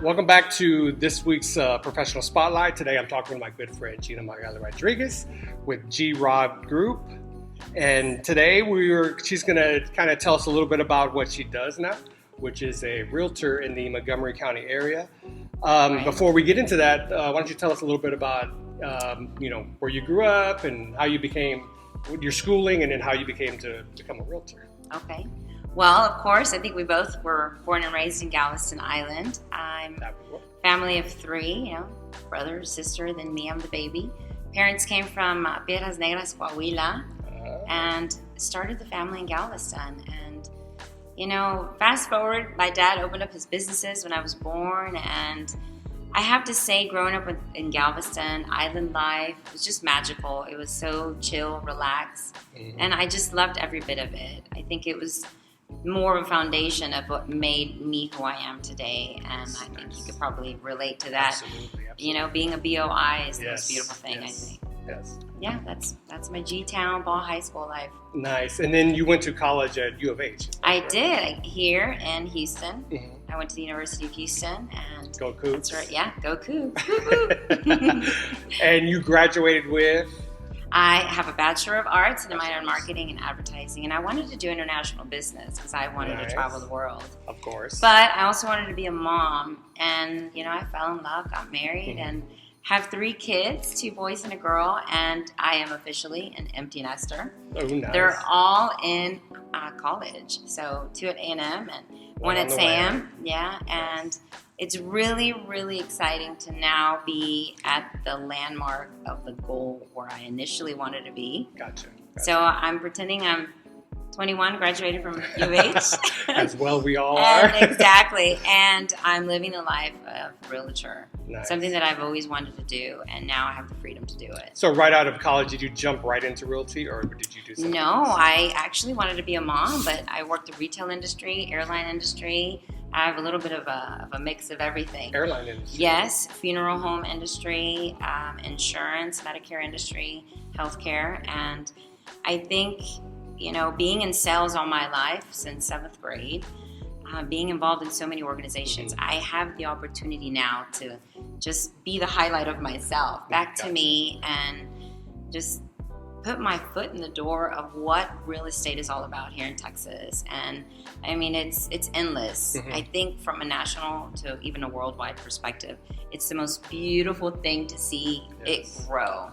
Welcome back to this week's Professional Spotlight. Today I'm talking to my good friend Gina Magaly Rodriguez with G-Rod Group. And today she's going to kind of tell us a little bit about what she does now, which is a realtor in the Montgomery County area. Before we get into that, why don't you tell us a little bit about where you grew up and how you became, your schooling, and then how you became to become a realtor. Okay. Well, of course, I think we both were born and raised in Galveston Island. I'm a family of three, brother, sister, then me, I'm the baby. Parents came from Piedras Negras, Coahuila, and started the family in Galveston. And, fast forward, my dad opened up his businesses when I was born, and I have to say, growing up in Galveston, island life was just magical. It was so chill, relaxed, and I just loved every bit of it. I think it was more of a foundation of what made me who I am today, and I think you could probably relate to that. Absolutely. Being a B.O.I is the most beautiful thing, I think. Yes. Yeah, that's my G-Town ball high school life. Nice. And then you went to college at U of H. I did, here in Houston. I went to the University of Houston, and go Coogs. That's right. Yeah, go Coogs. And you graduated with? I have a Bachelor of Arts and a minor in marketing and advertising, and I wanted to do international business because I wanted to travel the world. Of course. But I also wanted to be a mom, and I fell in love, got married, and have 3 kids, 2 boys and a girl, and I am officially an empty nester. Oh, nice. They're all in college, so 2 at A&M and 1 at SAM. Yeah, and it's really, really exciting to now be at the landmark of the goal where I initially wanted to be. Gotcha. So I'm pretending I'm 21, graduated from U of H. As well we all are. Exactly. And I'm living the life of realtor. Nice. Something that I've always wanted to do, and now I have the freedom to do it. So right out of college, did you jump right into realty, or did you do something No, else? I actually wanted to be a mom, but I worked the retail industry, airline industry. I have a little bit of a mix of everything. Airline industry? Yes, funeral home industry, insurance, Medicare industry, healthcare, and I think being in sales all my life since 7th grade, being involved in so many organizations, I have the opportunity now to just be the highlight of myself, back to me, and just put my foot in the door of what real estate is all about here in Texas. And I mean, it's endless. I think from a national to even a worldwide perspective, it's the most beautiful thing to see it grow.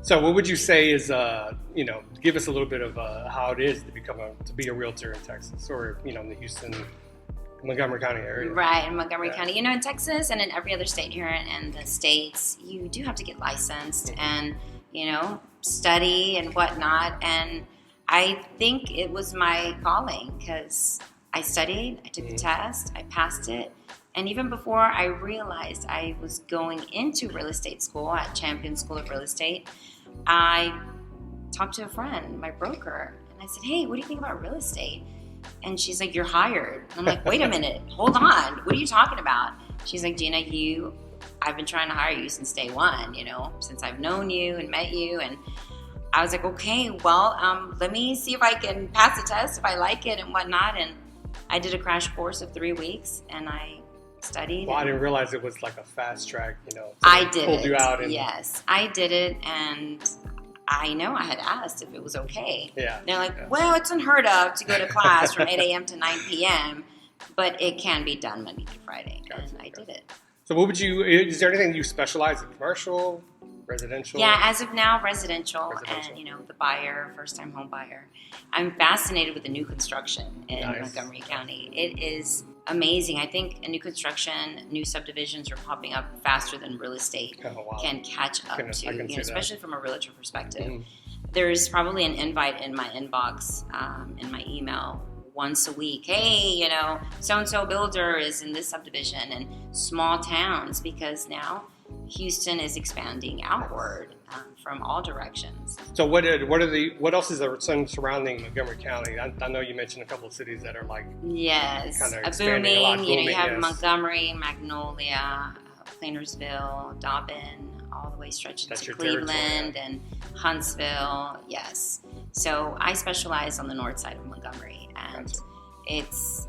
So what would you say is, give us a little bit of how it is to be a realtor in Texas, or, in the Houston, Montgomery County area? Right, in Montgomery County. In Texas and in every other state here in the States, you do have to get licensed and, study and whatnot. And I think it was my calling because I studied, I took the test, I passed it. And even before I realized I was going into real estate school at Champion School of Real Estate, I talked to a friend, my broker, and I said, "Hey, what do you think about real estate?" And she's like, "You're hired." And I'm like, "Wait a minute, hold on. What are you talking about?" She's like, "Gina, I've been trying to hire you since day one, since I've known you and met you." And I was like, "Okay, well, let me see if I can pass the test, if I like it and whatnot." And I did a crash course of 3 weeks, and I studied. Well, I didn't realize it was like a fast track, I did pulled you out. Yes, I did it, and I know I had asked if it was okay. Yeah. They're like, "Well, it's unheard of to go to class from 8 a.m. to 9 p.m., but it can be done Monday through Friday," and I did it. So is there anything you specialize in, commercial, residential? Yeah, as of now, residential. And, the buyer, first-time home buyer. I'm fascinated with the new construction in Montgomery County. It is amazing. I think in new construction, new subdivisions are popping up faster than real estate can catch up to, especially from a realtor perspective. There's probably an invite in my inbox, in my email, once a week. "Hey, so-and-so builder is in this subdivision," and small towns, because now Houston is expanding outward from all directions. So what else is there surrounding Montgomery County? I know you mentioned a couple of cities that are like kind of expanding a lot. You have Montgomery, Magnolia, Plainersville, Dobbin, all the way stretching to Cleveland and Huntsville. Yes. So I specialize on the north side of Montgomery, and it's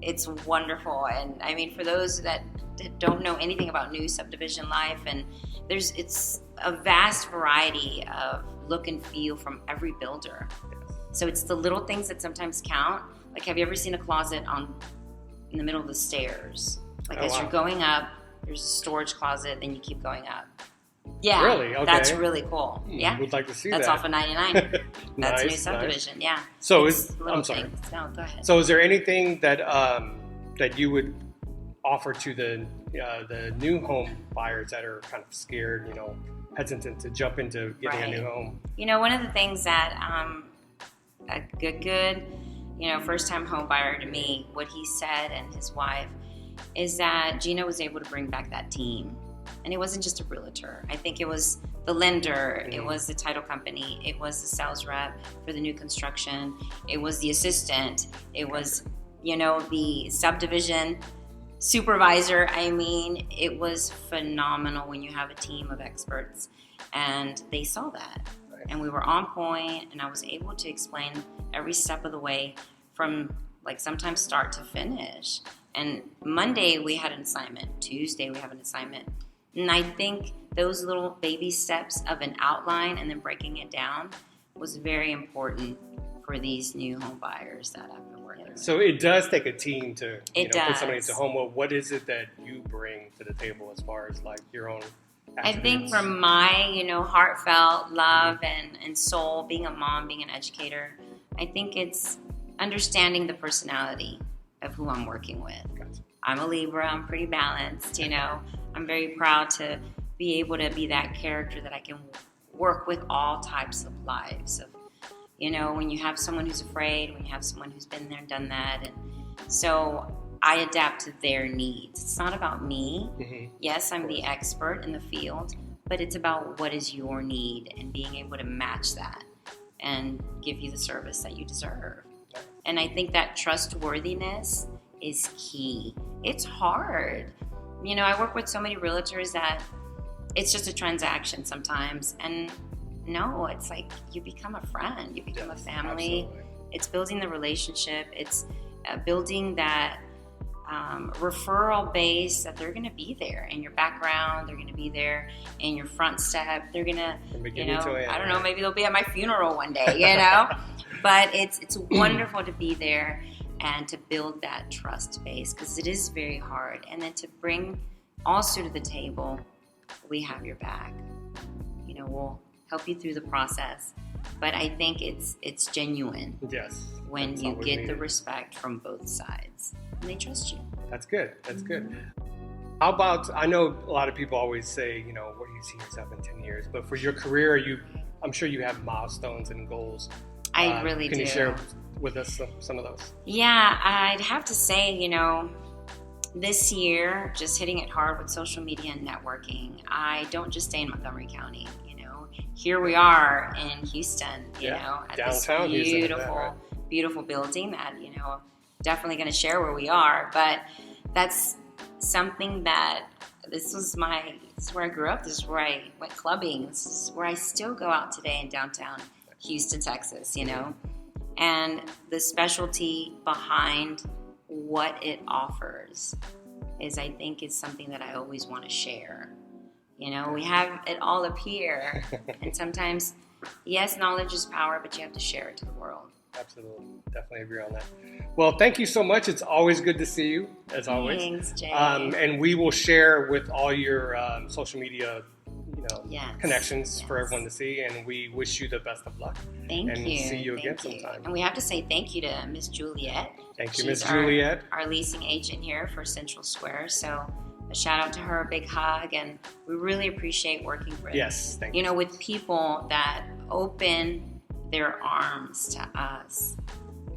it's wonderful. And I mean, for those that don't know anything about new subdivision life, and it's a vast variety of look and feel from every builder. So it's the little things that sometimes count. Like, have you ever seen a closet in the middle of the stairs? Like, as you're going up, there's a storage closet, then you keep going up. Yeah, really? Okay. That's really cool. Yeah, would like to see that's that. off of 99. That's Nice, new subdivision. nice. Yeah. So I'm sorry. No, go ahead. So is there anything that that you would offer to the new home buyers that are kind of scared, hesitant to jump into getting a new home? One of the things that a good first-time home buyer to me, what he said and his wife, is that Gina was able to bring back that team. And it wasn't just a realtor. I think it was the lender, it was the title company, it was the sales rep for the new construction, it was the assistant, it was, the subdivision supervisor. I mean, it was phenomenal when you have a team of experts, and they saw that. Right. And we were on point, and I was able to explain every step of the way from sometimes start to finish. And Monday we had an assignment, Tuesday we have an assignment. And I think those little baby steps of an outline and then breaking it down was very important for these new home buyers that I've been working with. So it does take a team to put somebody into home. Well, what is it that you bring to the table as far as your own attributes? I think from my, heartfelt love and soul, being a mom, being an educator, I think it's understanding the personality of who I'm working with. Gotcha. I'm a Libra. I'm pretty balanced, I'm very proud to be able to be that character that I can work with all types of lives. Of, when you have someone who's afraid, when you have someone who's been there and done that. And so I adapt to their needs. It's not about me. Mm-hmm. Yes, I'm the expert in the field, but it's about what is your need and being able to match that and give you the service that you deserve. And I think that trustworthiness is key. It's hard. I work with so many realtors that it's just a transaction sometimes. And no, it's like you become a friend, you become a family. Absolutely. It's building the relationship. It's building that referral base that they're going to be there in your background. They're going to be there in your front step. They're going to, I don't know, maybe they'll be at my funeral one day, But it's wonderful to be there and to build that trust base, because it is very hard. And then to bring also to the table, we have your back. We'll help you through the process. But I think it's genuine. Yes. When you get the respect from both sides. And they trust you. That's good. That's good. How about, I know a lot of people always say, where do you see yourself in 10 years? But for your career, I'm sure you have milestones and goals. I really do. Can you share with us some of those? Yeah, I'd have to say, this year, just hitting it hard with social media and networking. I don't just stay in Montgomery County, Here we are in Houston, at downtown this beautiful, right? beautiful building that, definitely going to share where we are. But that's something that this is where I grew up. This is where I went clubbing. This is where I still go out today in downtown Houston, Texas, And the specialty behind what it offers is something that I always want to share. We have it all up here. And sometimes, yes, knowledge is power, but you have to share it to the world. Absolutely. Definitely agree on that. Well, thank you so much. It's always good to see you, as always. Thanks, Jay. And we will share with all your social media connections for everyone to see. And we wish you the best of luck. Thank you. And see you again sometime. And we have to say thank you to Miss Juliet. Thank you, Miss Juliet. Our leasing agent here for Central Square. So a shout out to her, a big hug. And we really appreciate working with, thank you. With people that open their arms to us,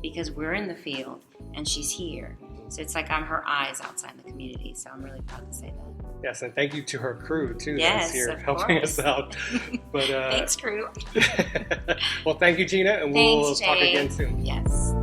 because we're in the field and she's here. So it's like I'm her eyes outside the community. So I'm really proud to say that. Yes, and thank you to her crew, too, yes, that's here helping us out. But thanks, crew. Well, thank you, Gina, and we'll talk again soon. Yes.